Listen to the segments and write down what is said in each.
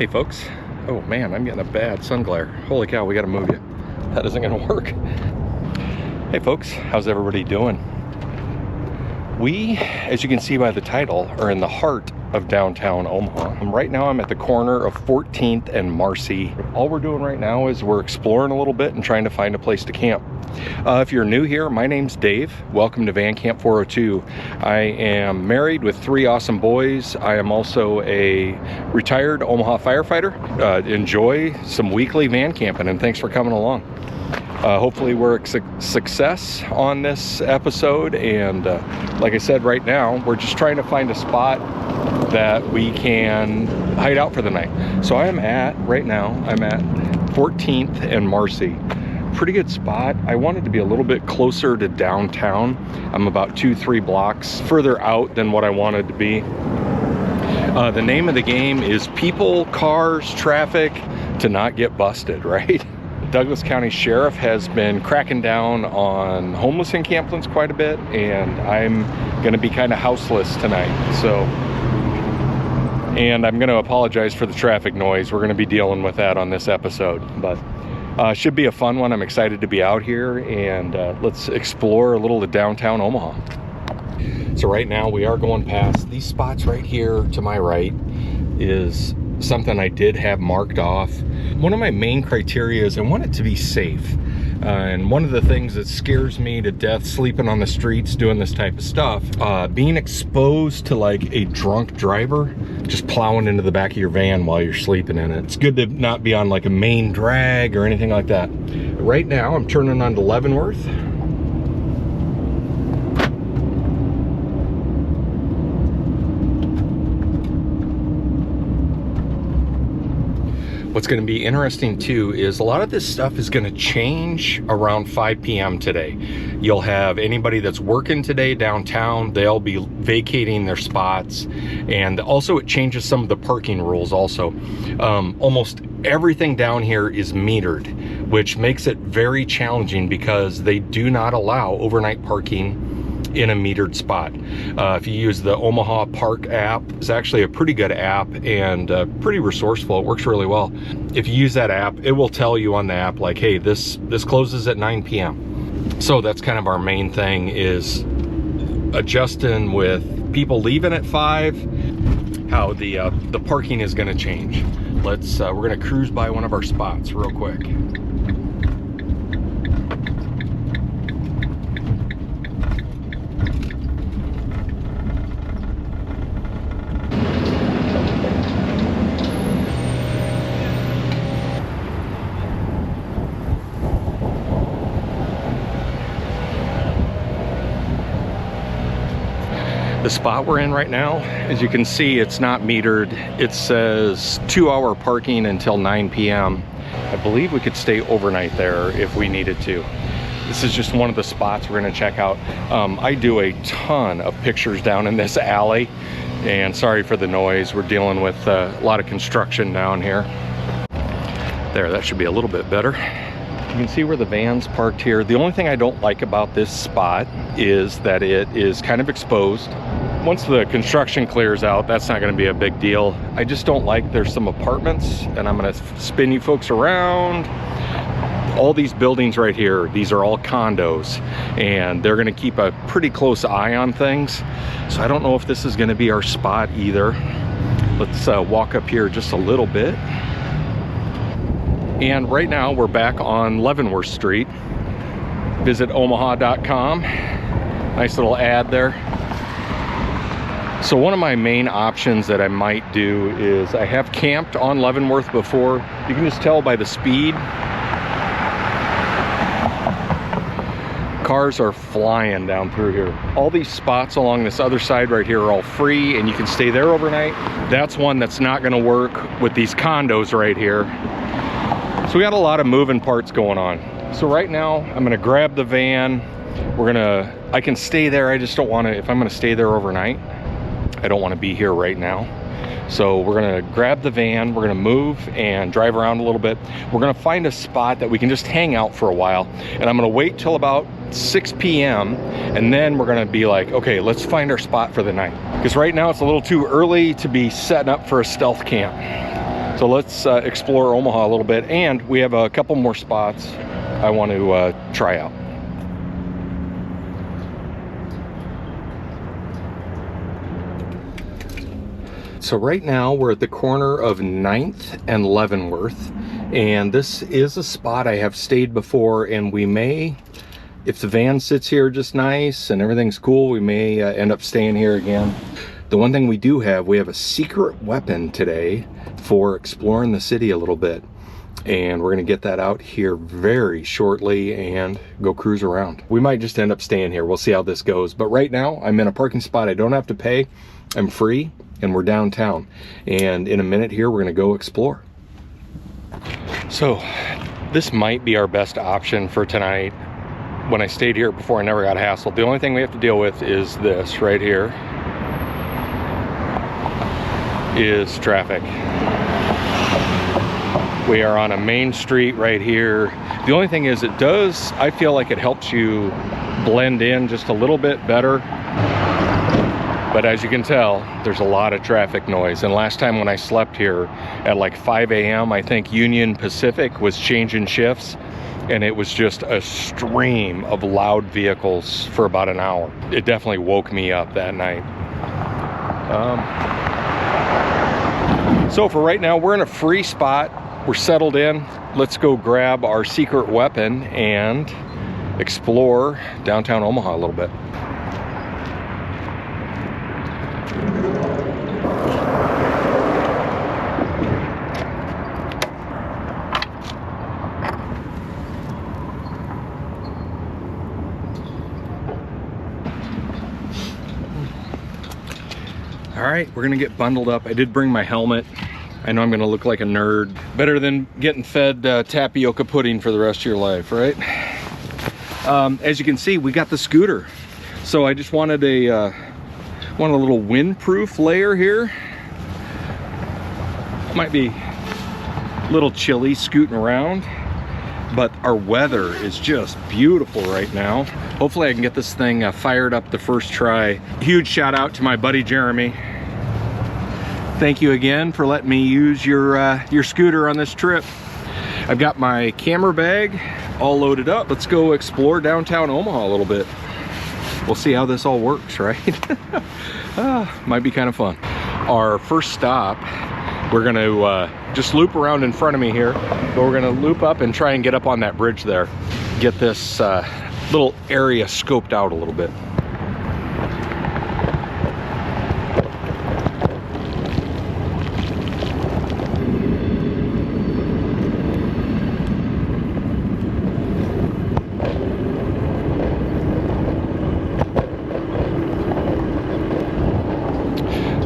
Hey folks. Oh man, I'm getting a bad sun glare. Holy cow, we gotta move you. That isn't gonna work. Hey folks, how's everybody doing? We, as you can see by the title, are in the heart of downtown Omaha. Right now I'm at the corner of 14th and Marcy. All we're doing right now is we're exploring a little bit and trying to find a place to camp. If you're new here, my name's Dave. Welcome to Van Camp 402. I am married with 3 awesome boys. I am also a retired Omaha firefighter. Enjoy some weekly van camping, and thanks for coming along. Hopefully we're a success on this episode, and like I said, right now we're just trying to find a spot that we can hide out for the night. So I'm at 14th and Marcy. Pretty good spot. I wanted to be a little bit closer to downtown. I'm about 2-3 blocks further out than what I wanted to be. The name of the game is people, cars, traffic to not get busted, right? Douglas County Sheriff has been cracking down on homeless encampments quite a bit, and I'm gonna be kind of houseless tonight. And I'm gonna apologize for the traffic noise. We're gonna be dealing with that on this episode, but should be a fun one. I'm excited to be out here, and let's explore a little of downtown Omaha. So right now we are going past these spots. Right here to my right is something I did have marked off. One of my main criteria is I want it to be safe. And one of the things that scares me to death sleeping on the streets doing this type of stuff, being exposed to like a drunk driver just plowing into the back of your van while you're sleeping in it. It's good to not be on like a main drag or anything like that. Right now I'm turning onto Leavenworth. What's going to be interesting too is a lot of this stuff is going to change around 5 p.m. today. You'll have anybody that's working today downtown, they'll be vacating their spots, and also it changes some of the parking rules also. Almost everything down here is metered, which makes it very challenging because they do not allow overnight parking in a metered spot. If you use the Omaha Park app, it's actually a pretty good app and pretty resourceful. It works really well. If you use that app, it will tell you on the app like, hey, this closes at 9 p.m. So that's kind of our main thing, is adjusting with people leaving at 5, how the parking is going to change. We're going to cruise by one of our spots real quick. The spot we're in right now, as you can see, it's not metered. It says 2-hour parking until 9 p.m. I believe we could stay overnight there if we needed to. This is just one of the spots we're gonna check out. I do a ton of pictures down in this alley, and sorry for the noise. We're dealing with a lot of construction down here. There, that should be a little bit better. You can see where the van's parked here. The only thing I don't like about this spot is that it is kind of exposed. Once the construction clears out, that's not gonna be a big deal. I just don't like, there's some apartments, and I'm gonna spin you folks around. All these buildings right here, these are all condos, and they're gonna keep a pretty close eye on things. So I don't know if this is gonna be our spot either. Let's walk up here just a little bit. And right now we're back on Leavenworth Street. Visit omaha.com. Nice little ad there. So one of my main options that I might do is, I have camped on Leavenworth before. You can just tell by the speed. Cars are flying down through here. All these spots along this other side right here are all free, and you can stay there overnight. That's one that's not gonna work with these condos right here. So we got a lot of moving parts going on. So right now I'm gonna grab the van. I can stay there. I just don't wanna, if I'm gonna stay there overnight, I don't wanna be here right now. So we're gonna grab the van, we're gonna move and drive around a little bit. We're gonna find a spot that we can just hang out for a while. And I'm gonna wait till about 6 p.m. and then we're gonna be like, okay, let's find our spot for the night. Because right now it's a little too early to be setting up for a stealth camp. So let's explore Omaha a little bit, and we have a couple more spots I want to try out. So right now we're at the corner of 9th and Leavenworth, and this is a spot I have stayed before, and we may, if the van sits here just nice and everything's cool, we may end up staying here again. The one thing we do have, we have a secret weapon today for exploring the city a little bit, and we're gonna get that out here very shortly and go cruise around. We might just end up staying here. We'll see how this goes. But right now I'm in a parking spot I don't have to pay. I'm free, and we're downtown, and in a minute here we're gonna go explore. So this might be our best option for tonight. When I stayed here before, I never got hassled. The only thing we have to deal with is this right here is traffic. We are on a main street right here. The only thing is, it does, I feel like it helps you blend in just a little bit better. But as you can tell, there's a lot of traffic noise. And last time when I slept here at like 5 a.m., I think Union Pacific was changing shifts, and it was just a stream of loud vehicles for about an hour. It definitely woke me up that night. So for right now, we're in a free spot. We're settled in. Let's go grab our secret weapon and explore downtown Omaha a little bit. All right, we're gonna get bundled up. I did bring my helmet. I know I'm gonna look like a nerd. Better than getting fed tapioca pudding for the rest of your life, right? As you can see, we got the scooter. So I just wanted a little windproof layer here. Might be a little chilly scooting around, but our weather is just beautiful right now. Hopefully I can get this thing fired up the first try. Huge shout out to my buddy Jeremy. Thank you again for letting me use your scooter on this trip. I've got my camera bag all loaded up. Let's go explore downtown Omaha a little bit. We'll see how this all works, right? Might be kind of fun. Our first stop, we're gonna just loop around in front of me here, but we're gonna loop up and try and get up on that bridge there. Get this little area scoped out a little bit.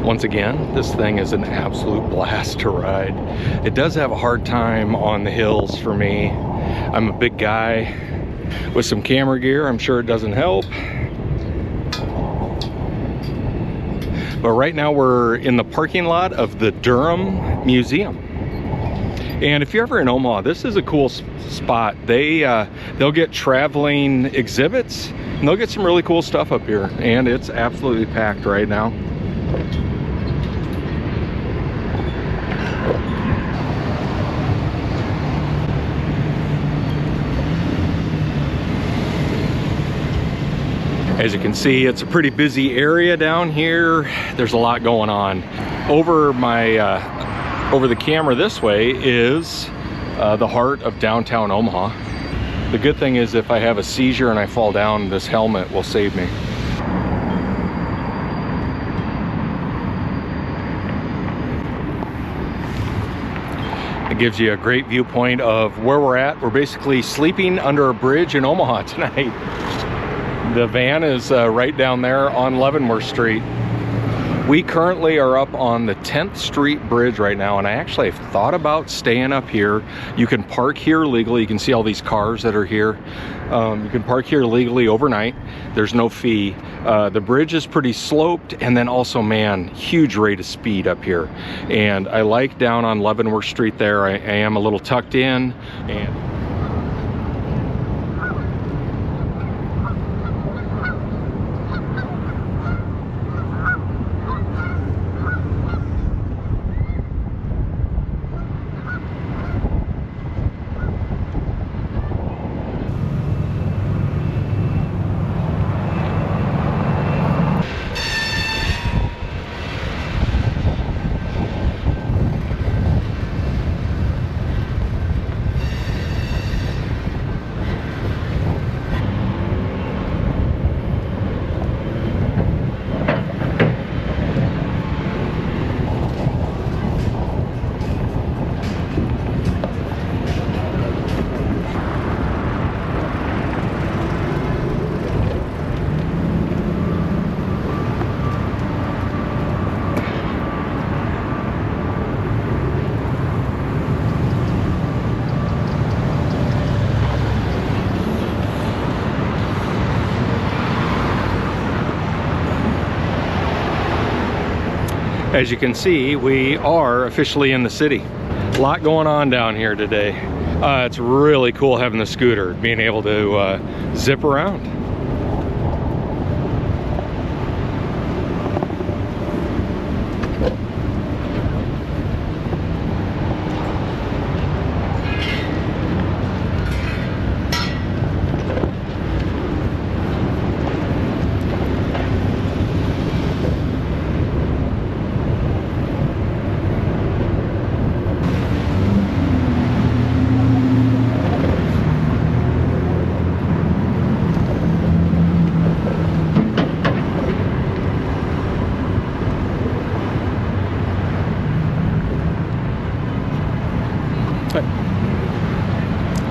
Once again, this thing is an absolute blast to ride. It does have a hard time on the hills for me. I'm a big guy with some camera gear. I'm sure it doesn't help. But right now we're in the parking lot of the Durham Museum. And if you're ever in Omaha, this is a cool spot. They'll get traveling exhibits, and they'll get some really cool stuff up here. And it's absolutely packed right now. As you can see, it's a pretty busy area down here. There's a lot going on. Over the camera this way is the heart of downtown Omaha. The good thing is, if I have a seizure and I fall down, this helmet will save me. It gives you a great viewpoint of where we're at. We're basically sleeping under a bridge in Omaha tonight. The van is right down there on Leavenworth Street. We currently are up on the 10th Street Bridge right now, and I actually have thought about staying up here. You can park here legally. You can see all these cars that are here. You can park here legally overnight. There's no fee. The bridge is pretty sloped, and then also, man, huge rate of speed up here. And I like down on Leavenworth Street there. I am a little tucked in, and As you can see, we are officially in the city. A lot going on down here today. It's really cool having the scooter, being able to zip around.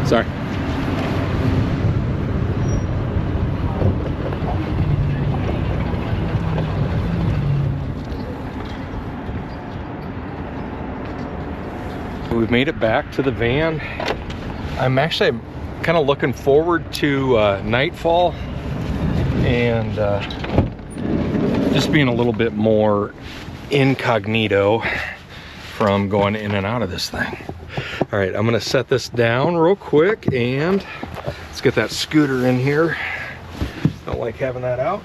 Sorry. We've made it back to the van. I'm actually kind of looking forward to nightfall and just being a little bit more incognito from going in and out of this thing. All right, I'm gonna set this down real quick and let's get that scooter in here. Don't like having that out.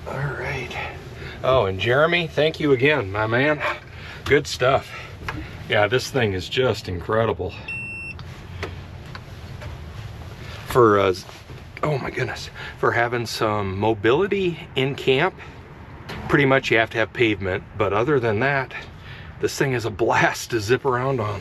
All right. Oh, and Jeremy, thank you again, my man. Good stuff. Yeah, this thing is just incredible. For, oh my goodness, for having some mobility in camp, pretty much you have to have pavement, but other than that, this thing is a blast to zip around on.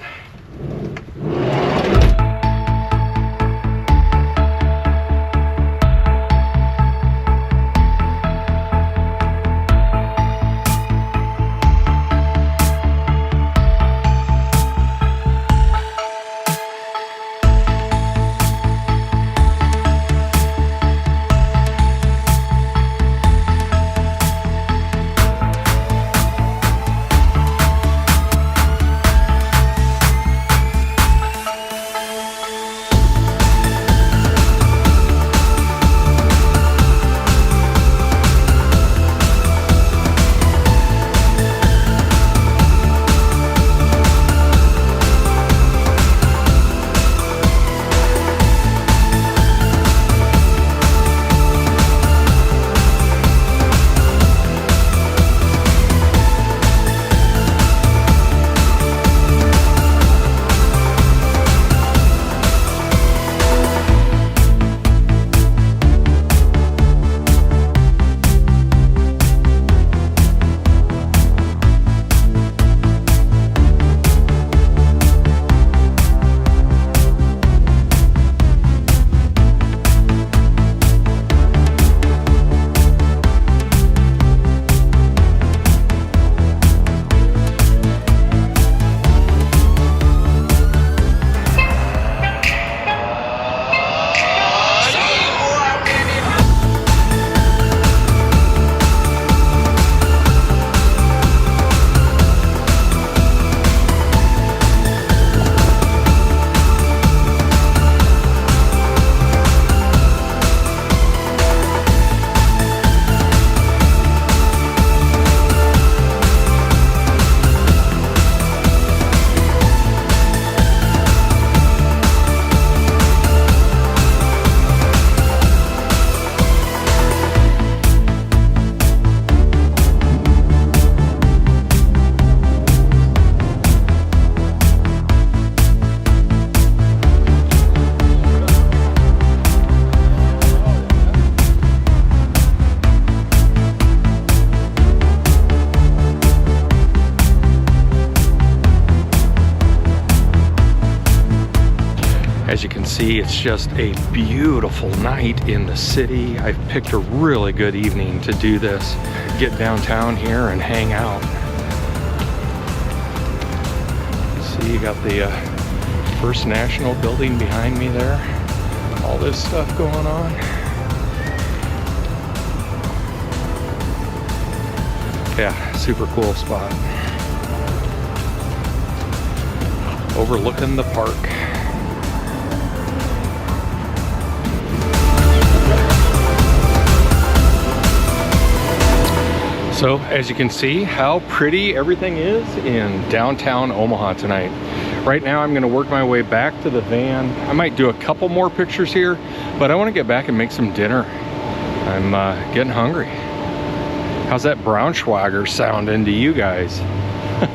As you can see, it's just a beautiful night in the city. I've picked a really good evening to do this. Get downtown here and hang out. See, you got the First National building behind me there. All this stuff going on. Yeah, super cool spot. Overlooking the park. So as you can see how pretty everything is in downtown Omaha tonight. Right now I'm going to work my way back to the van. I might do a couple more pictures here, but I want to get back and make some dinner. I'm getting hungry. How's that Braunschweiger sounding to you guys?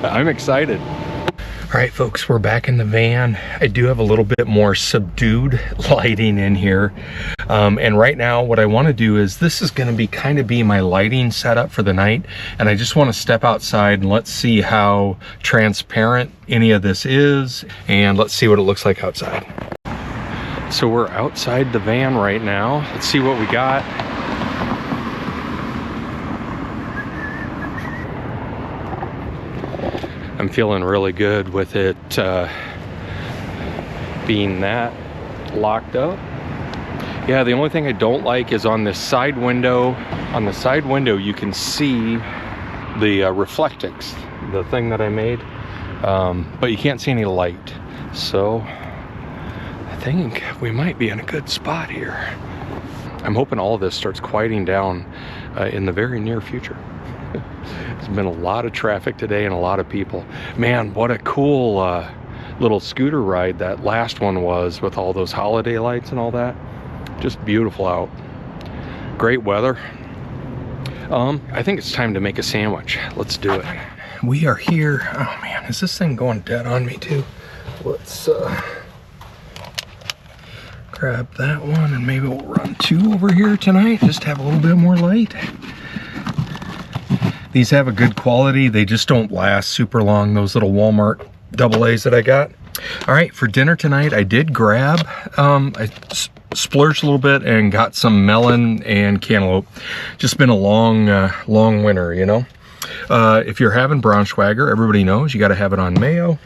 I'm excited. All right, folks, we're back in the van. I do have a little bit more subdued lighting in here. And right now what I want to do is, this is going to kind of be my lighting setup for the night. And I just want to step outside and let's see how transparent any of this is. And let's see what it looks like outside. So we're outside the van right now. Let's see what we got. I'm feeling really good with it being that locked up. Yeah, the only thing I don't like is on this side window. On the side window, you can see the reflectix, the thing that I made, but you can't see any light. So I think we might be in a good spot here. I'm hoping all of this starts quieting down in the very near future. There's been a lot of traffic today and a lot of people. Man, what a cool little scooter ride that last one was, with all those holiday lights and all that. Just beautiful out. Great weather. I think it's time to make a sandwich. Let's do it. We are here. Oh man, is this thing going dead on me too? Let's grab that one, and maybe we'll run two over here tonight. Just have a little bit more light. These have a good quality. They just don't last super long, those little Walmart AA's that I got. All right, for dinner tonight, I did grab, I splurged a little bit and got some melon and cantaloupe. Just been a long, long winter, you know. If you're having Braunschweiger, everybody knows you got to have it on mayo.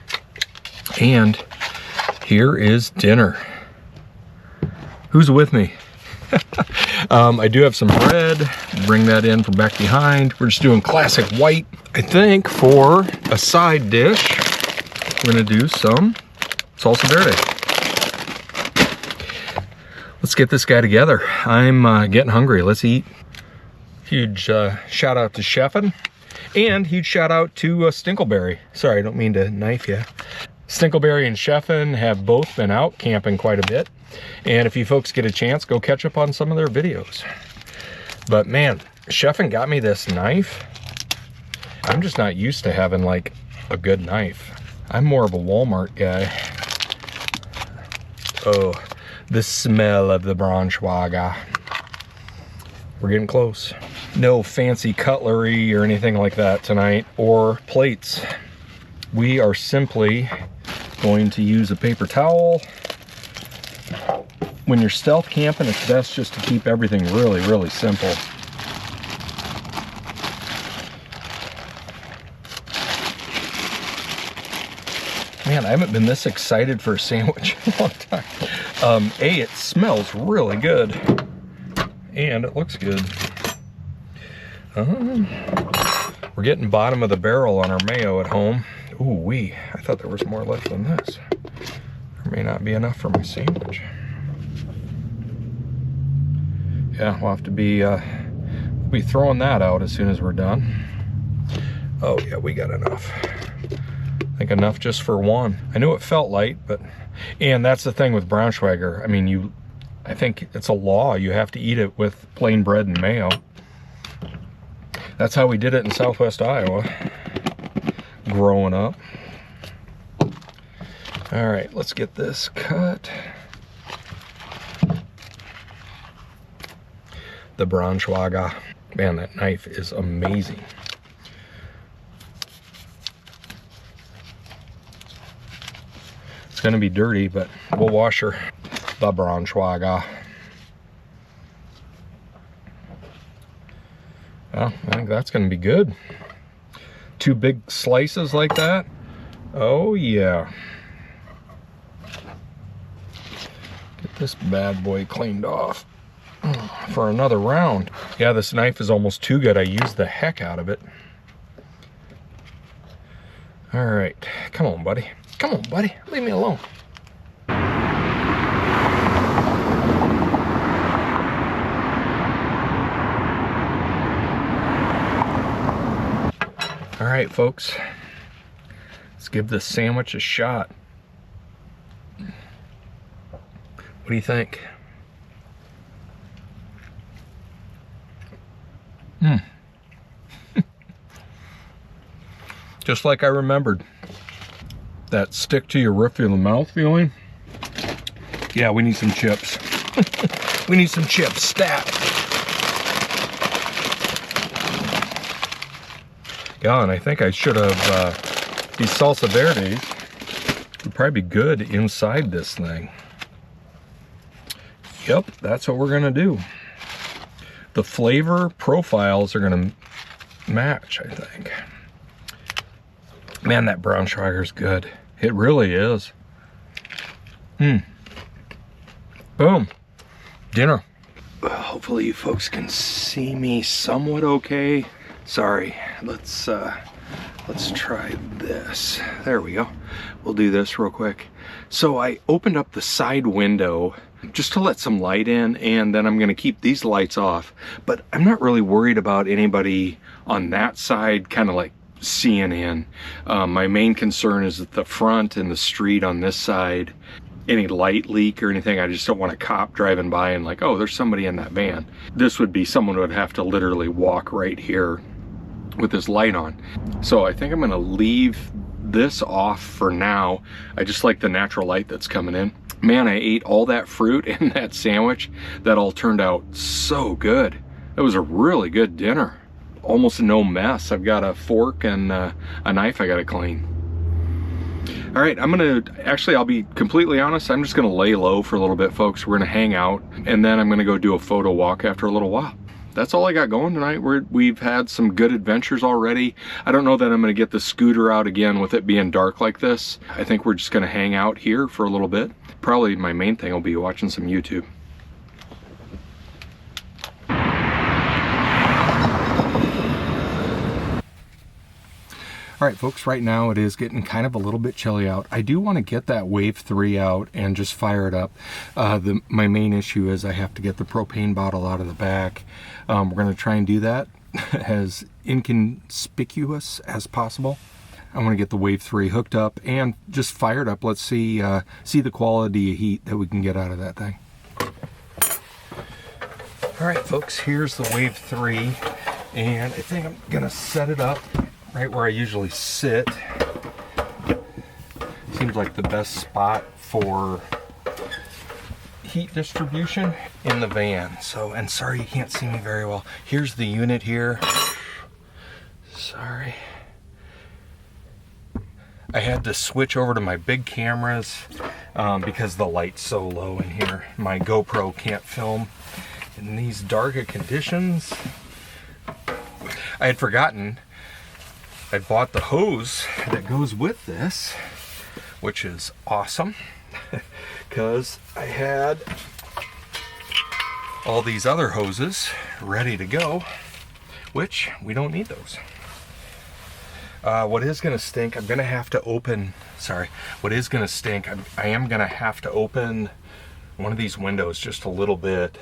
And here is dinner. Who's with me? I do have some bread. Bring that in from back behind. We're just doing classic white. I think for a side dish, we're gonna do some salsa verde. Let's get this guy together. I'm getting hungry. Let's eat. Huge shout out to Chefin, and huge shout out to Stinkleberry. Sorry, I don't mean to knife you. Stinkleberry and Chefin have both been out camping quite a bit. And if you folks get a chance, go catch up on some of their videos. But man, Chefin got me this knife. I'm just not used to having like a good knife. I'm more of a Walmart guy. Oh, the smell of the Braunschweiger. We're getting close. No fancy cutlery or anything like that tonight, or plates. We are simply going to use a paper towel. When you're stealth camping, it's best just to keep everything really, really simple. Man, I haven't been this excited for a sandwich in a long time. It smells really good. And it looks good. We're getting bottom of the barrel on our mayo at home. Ooh wee, I thought there was more left than this. There may not be enough for my sandwich. Yeah, we'll have to be we'll be throwing that out as soon as we're done. Oh yeah, we got enough. I think enough just for one. I knew it felt light, but, and that's the thing with Braunschweiger. I mean, I think it's a law. You have to eat it with plain bread and mayo. That's how we did it in Southwest Iowa, growing up. All right, let's get this cut. The Braunschweiger. Man, that knife is amazing. It's gonna be dirty, but we'll wash her. The Braunschweiger. Well, I think that's gonna be good. Two big slices like that. Oh yeah. Get this bad boy cleaned off for another round. Yeah, this knife is almost too good. I used the heck out of it. All right, come on, buddy. Come on, buddy, leave me alone. right, folks, let's give this sandwich a shot. What do you think? Just like I remembered. That stick to your roof of the mouth feeling. Yeah, we need some chips. We need some chips, stat. Yeah, and I think I should have, these salsa verdes would probably be good inside this thing. Yep, that's what we're gonna do. The flavor profiles are gonna match, I think. Man, that brown sugar is good. It really is. Boom. Dinner. Hopefully you folks can see me somewhat okay. Sorry. Let's try this. There we go. We'll do this real quick. So I opened up the side window just to let some light in, and then I'm gonna keep these lights off. But I'm not really worried about anybody on that side kind of like seeing in. My main concern is at the front and the street on this side. Any light leak or anything, I just don't want a cop driving by and like, oh, there's somebody in that van. This would be someone who would have to literally walk right here with this light on. So I think I'm gonna leave this off for now. I just like the natural light that's coming in. Man, I ate all that fruit and that sandwich. That all turned out so good. It was a really good dinner. Almost no mess. I've got a fork and a knife I gotta clean. All right, I'll be completely honest, I'm just gonna lay low for a little bit, folks. We're gonna hang out, and then I'm gonna go do a photo walk after a little while. That's all I got going tonight. We've had some good adventures already. I don't know that I'm gonna get the scooter out again with it being dark like this. I think we're just gonna hang out here for a little bit. Probably my main thing will be watching some YouTube. All right, folks, right now it is getting kind of a little bit chilly out. I do want to get that Wave 3 out and just fire it up. My main issue is I have to get the propane bottle out of the back. We're going to try and do that as inconspicuous as possible. I want to get the Wave 3 hooked up and just fired up. Let's see the quality of heat that we can get out of that thing. All right, folks, here's the Wave 3, and I think I'm going to set it up right where I usually sit. Seems like the best spot for heat distribution in the van. So, and sorry you can't see me very well. Here's the unit here. Sorry. I had to switch over to my big cameras because the light's so low in here. My GoPro can't film in these darker conditions. I had forgotten I bought the hose that goes with this, which is awesome because I had all these other hoses ready to go, which we don't need those. What is gonna stink, I'm gonna have to open, what is gonna stink, I am gonna have to open one of these windows just a little bit,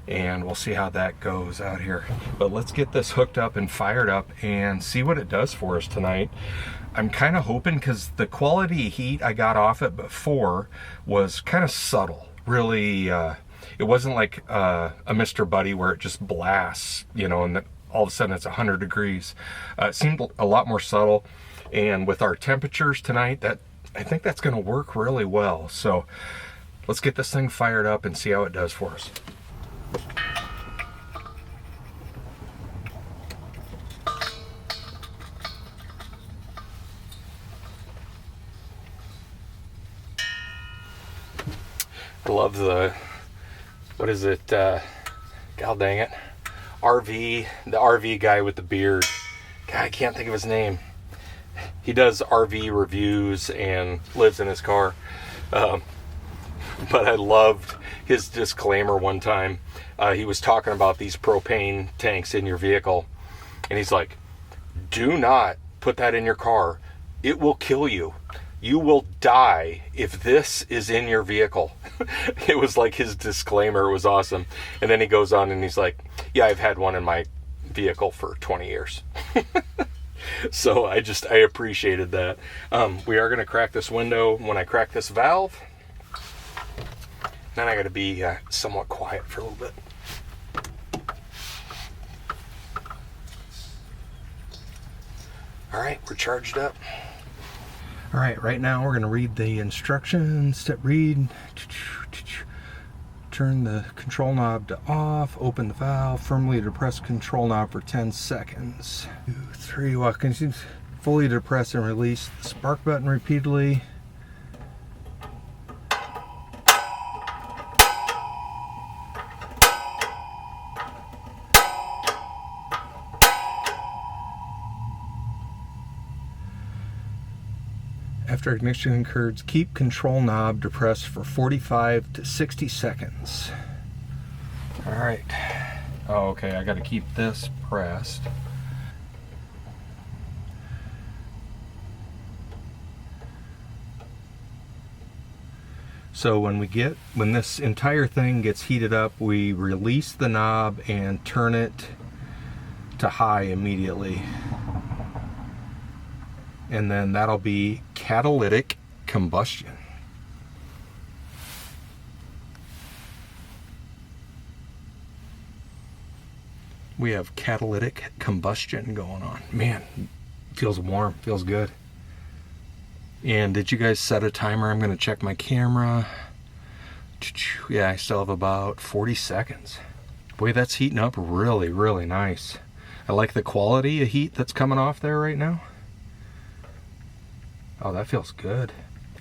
and we'll see how that goes out here. But let's get this hooked up and fired up and see what it does for us tonight. I'm kind of hoping, because the quality of heat I got off it before was kind of subtle. Really, it wasn't like a Mr. Buddy where it just blasts, you know, and then all of a sudden it's 100 degrees. It seemed a lot more subtle, and with our temperatures tonight, I think that's going to work really well. So let's get this thing fired up and see how it does for us. I love the, what is it, God dang it, the RV guy with the beard. God, I can't think of his name. He does RV reviews and lives in his car. But I loved his disclaimer one time. He was talking about these propane tanks in your vehicle, and he's like, do not put that in your car. It will kill you. You will die if this is in your vehicle. It was like his disclaimer. It was awesome. And then he goes on and he's like, yeah, I've had one in my vehicle for 20 years. So I appreciated that. We are going to crack this window when I crack this valve. Then I got to be somewhat quiet for a little bit. All right, we're charged up. All right, right now we're going to read the instructions. Step read. Turn the control knob to off. Open the valve. Firmly depress control knob for 10 seconds. 2, 3. While continues, fully depress and release the spark button repeatedly. After ignition occurs, keep control knob depressed for 45 to 60 seconds. All right. Oh, okay, I got to keep this pressed. So when this entire thing gets heated up, we release the knob and turn it to high immediately. And then that'll be catalytic combustion. We have catalytic combustion going on. Man, feels warm, feels good. And did you guys set a timer? I'm gonna check my camera. Yeah, I still have about 40 seconds. Boy, that's heating up really, really nice. I like the quality of heat that's coming off there right now. Oh, that feels good.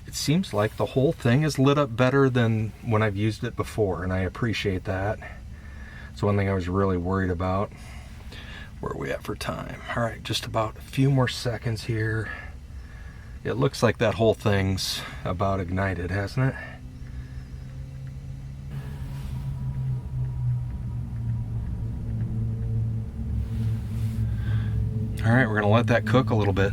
It seems like the whole thing is lit up better than when I've used it before, and I appreciate that. It's one thing I was really worried about. Where are we at for time? All right, just about a few more seconds here. It looks like that whole thing's about ignited, hasn't it? All right, we're gonna let that cook a little bit.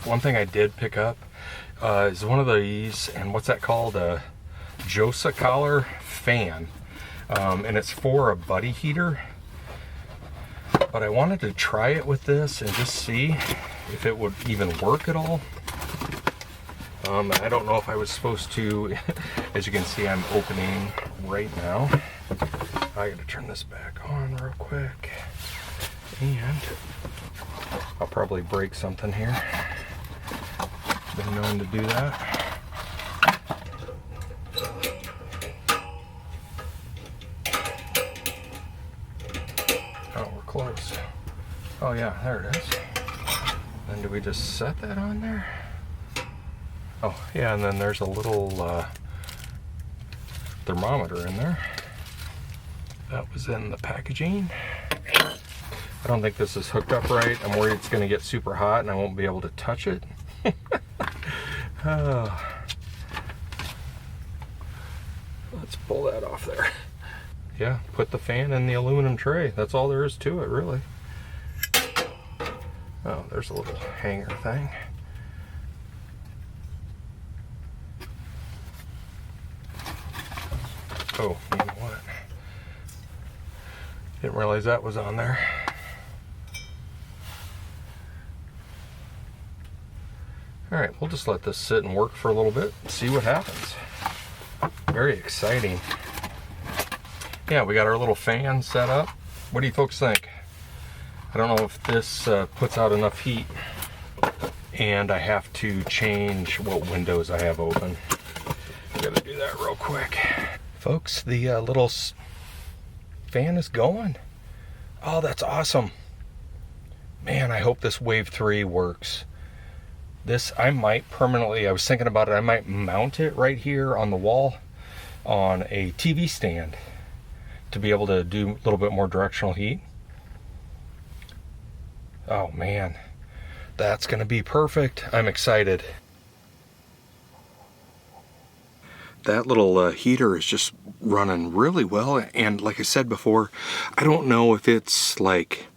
One thing I did pick up is one of these, and what's that called? A Josa collar fan. And it's for a buddy heater. But I wanted to try it with this and just see if it would even work at all. I don't know if I was supposed to. As you can see, I'm opening right now. I gotta turn this back on real quick. And I'll probably break something here. Been known to do that. Oh, we're close. Oh yeah, there it is. Then do we just set that on there? Oh yeah, and then there's a little thermometer in there. That was in the packaging. I don't think this is hooked up right. I'm worried it's gonna get super hot and I won't be able to touch it. Oh. Let's pull that off there. Yeah, put the fan in the aluminum tray. That's all there is to it, really. Oh, there's a little hanger thing. Oh, you know what? Didn't realize that was on there. All right, we'll just let this sit and work for a little bit, see what happens. Very exciting. Yeah, we got our little fan set up. What do you folks think? I don't know if this puts out enough heat, and I have to change what windows I have open. I gotta do that real quick. Folks, the little fan is going. Oh, that's awesome. Man, I hope this Wave 3 works. This, I might permanently, I was thinking about it, I might mount it right here on the wall on a TV stand to be able to do a little bit more directional heat. Oh man, that's gonna be perfect. I'm excited. That little heater is just running really well, and like I said before, I don't know if it's like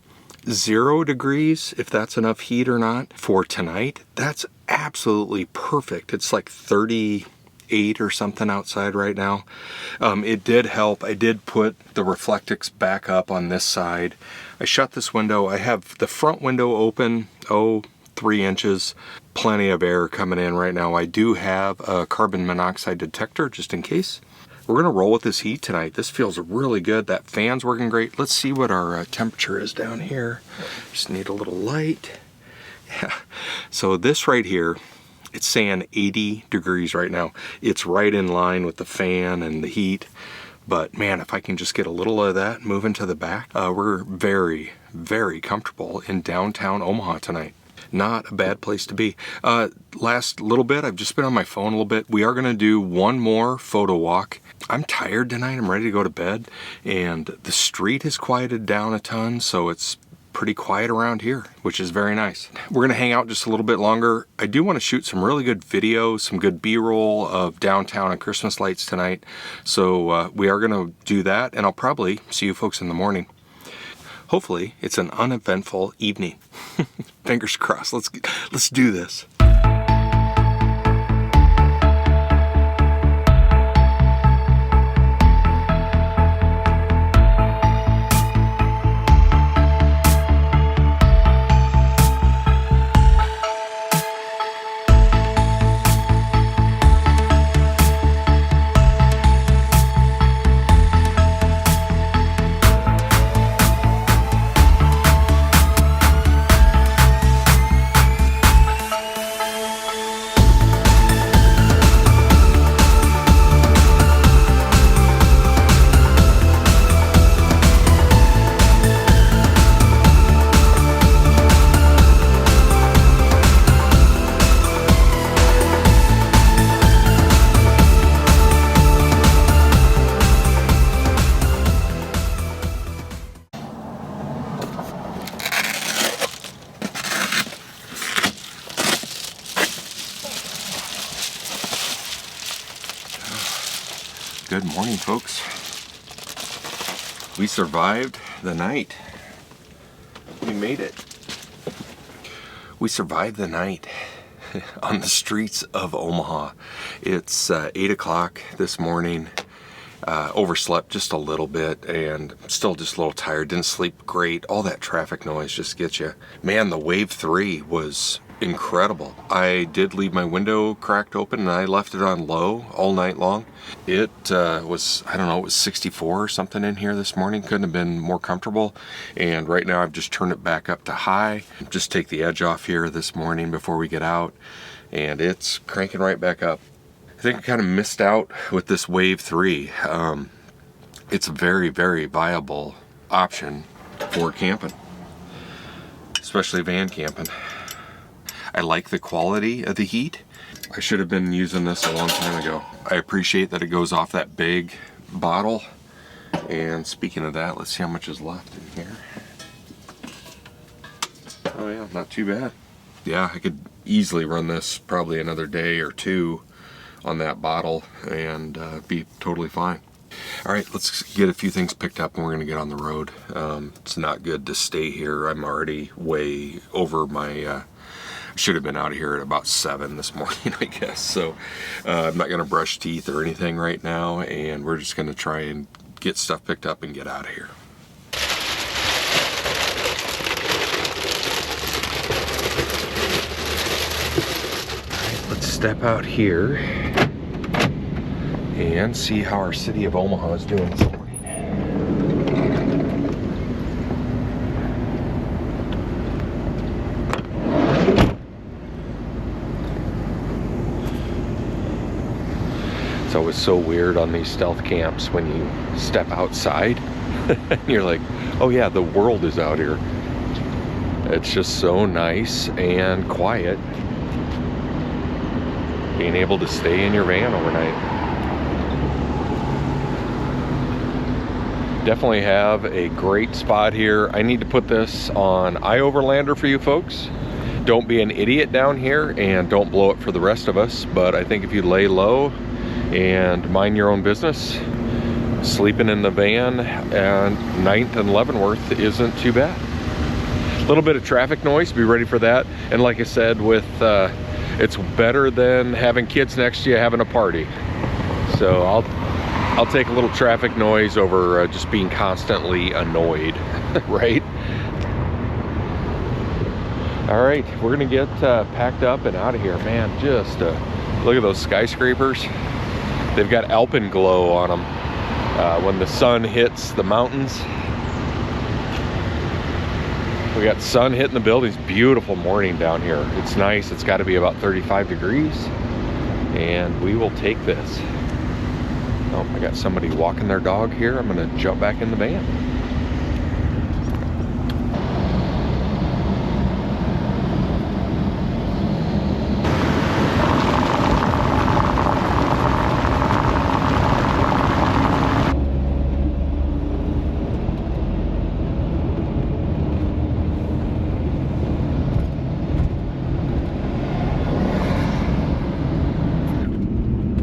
0 degrees, if that's enough heat or not for tonight. That's absolutely perfect. It's like 38 or something outside right now. It did help. I did put the Reflectix back up on this side. I shut this window. I have the front window open, 3 inches. Plenty of air coming in right now. I do have a carbon monoxide detector just in case. We're gonna roll with this heat tonight. This feels really good. That fan's working great. Let's see what our temperature is down here. Just need a little light. Yeah. So this right here, it's saying 80 degrees right now. It's right in line with the fan and the heat. But man, if I can just get a little of that moving to the back, we're very, very comfortable in downtown Omaha tonight. Not a bad place to be. Last little bit, I've just been on my phone a little bit. We are gonna do one more photo walk. I'm tired tonight, I'm ready to go to bed, and the street has quieted down a ton, so it's pretty quiet around here, which is very nice. We're gonna hang out just a little bit longer. I do wanna shoot some really good videos, some good B-roll of downtown and Christmas lights tonight. So we are gonna do that, and I'll probably see you folks in the morning. Hopefully, it's an uneventful evening. Fingers crossed. Let's do this. Good morning, folks. We survived the night. We made it. We survived the night on the streets of Omaha. It's 8 o'clock this morning. Overslept just a little bit and still just a little tired. Didn't sleep great. All that traffic noise just gets you. Man, the wave 3 was incredible. I did leave my window cracked open and I left it on low all night long. It was, I don't know, it was 64 or something in here this morning. Couldn't have been more comfortable. And right now I've just turned it back up to high. Just take the edge off here this morning before we get out. And it's cranking right back up. I think I kind of missed out with this wave 3. It's a very, very viable option for camping, especially van camping. I like the quality of the heat. I should have been using this a long time ago. I appreciate that it goes off that big bottle. And speaking of that, let's see how much is left in here. Oh yeah, not too bad. Yeah, I could easily run this probably another day or two on that bottle and be totally fine. All right, let's get a few things picked up and we're gonna get on the road. It's not good to stay here. I'm already way over my, should have been out of here at about 7 this morning, I guess. So I'm not gonna brush teeth or anything right now, and we're just gonna try and get stuff picked up and get out of here. All right, let's step out here and see how our city of Omaha is doing this morning. It's always so weird on these stealth camps when you step outside. You're like, oh yeah, the world is out here. It's just so nice and quiet. Being able to stay in your van overnight. Definitely have a great spot here. I need to put this on iOverlander for you folks. Don't be an idiot down here and don't blow it for the rest of us. But I think if you lay low and mind your own business, sleeping in the van and 9th and Leavenworth isn't too bad. A little bit of traffic noise, be ready for that. And like I said, with It's better than having kids next to you having a party. So I'll take a little traffic noise over just being constantly annoyed, right? All right, we're gonna get packed up and out of here, man. Just look at those skyscrapers. They've got alpenglow on them when the sun hits the mountains. We got sun hitting the buildings. Beautiful morning down here. It's nice. It's got to be about 35 degrees, and we will take this. Oh, I got somebody walking their dog here. I'm gonna jump back in the van.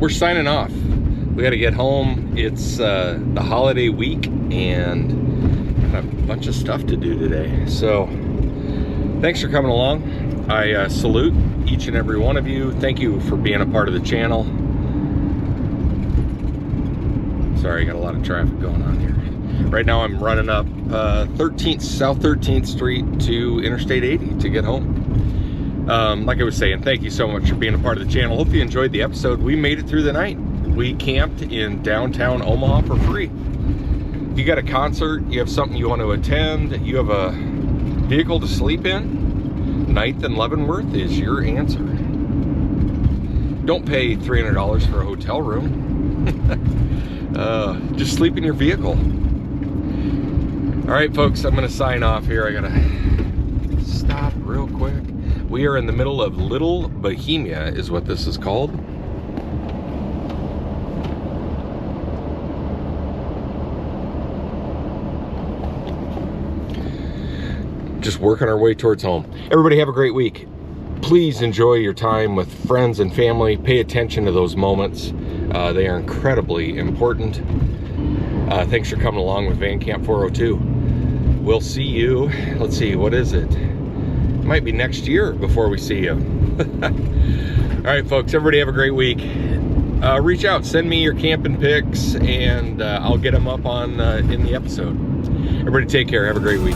We're signing off. We got to get home. It's the holiday week and got a bunch of stuff to do today. So thanks for coming along. I salute each and every one of you. Thank you for being a part of the channel. Sorry, I got a lot of traffic going on here. Right now I'm running up South 13th Street to Interstate 80 to get home. Like I was saying, thank you so much for being a part of the channel. Hope you enjoyed the episode. We made it through the night. We camped in downtown Omaha for free. If you got a concert, you have something you want to attend, you have a vehicle to sleep in, 9th and Leavenworth is your answer. Don't pay $300 for a hotel room. Just sleep in your vehicle. All right, folks, I'm gonna sign off here. I gotta stop real quick. We are in the middle of Little Bohemia is what this is called. Just working our way towards home. Everybody have a great week. Please enjoy your time with friends and family. Pay attention to those moments. They are incredibly important. Thanks for coming along with Van Camp 402. We'll see you, let's see, what is it? It might be next year before we see you. All right, folks, everybody have a great week. Reach out, send me your camping pics, and I'll get them up on in the episode. Everybody take care, have a great week.